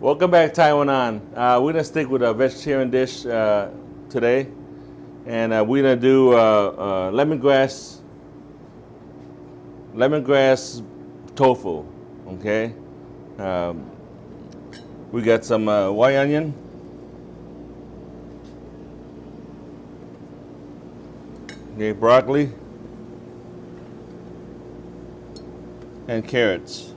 Welcome back, Taiwan. We're gonna stick with a vegetarian dish today, and we're gonna do lemongrass tofu. Okay, we got some white onion, okay, broccoli, and carrots.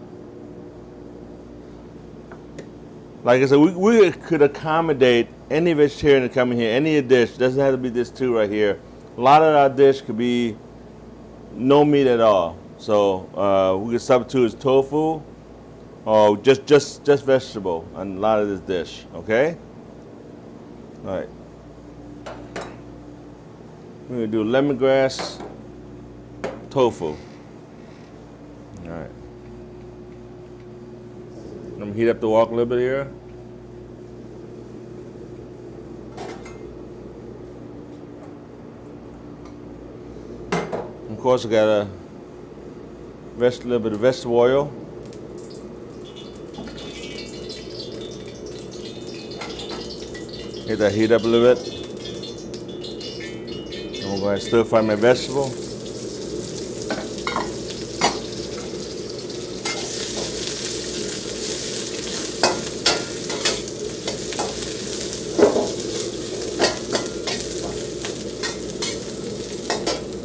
Like I said, we could accommodate any vegetarian to come in here, any dish. Doesn't have to be this two right here. A lot of our dish could be no meat at all. So we could substitute as tofu or just vegetable on a lot of this dish. Okay. All right. We're gonna do lemongrass tofu. All right. Let me heat up the wok a little bit here. Of course, I got a little bit of vegetable oil. Get that heat up a little bit. And we're going to stir fry my vegetable.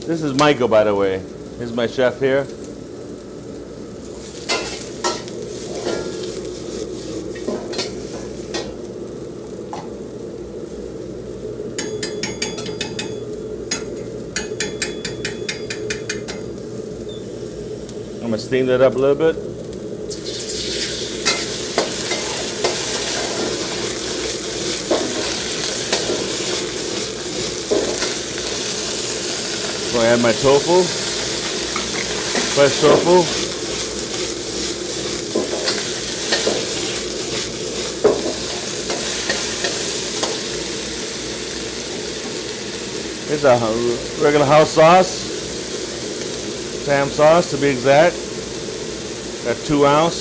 This is Michael, by the way. Here's my chef here. I'm gonna steam that up a little bit. I'm gonna add my tofu, fresh tofu. Here's a regular house sauce, Sam sauce to be exact. Got 2 ounce.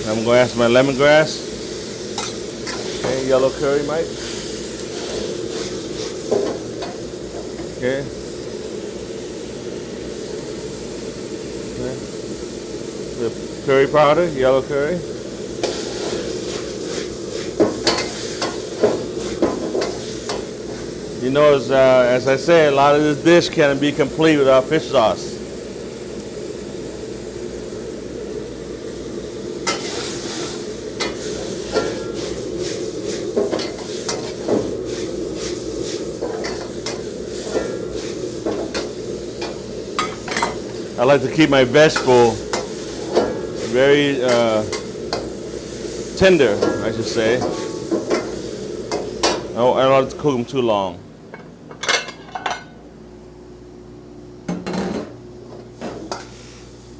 I'm gonna add some lemongrass. Okay, yellow curry, Mike. Okay. The curry powder, yellow curry. You know, as I say, a lot of this dish can't be complete without fish sauce. I like to keep my vegetable very tender, I should say. I don't like to cook them too long.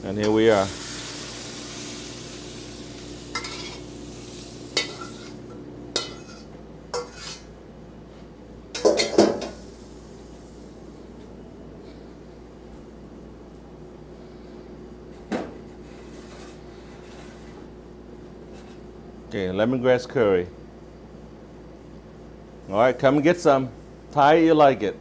And here we are. Okay, lemongrass curry. All right, come and get some. Thai, you like it.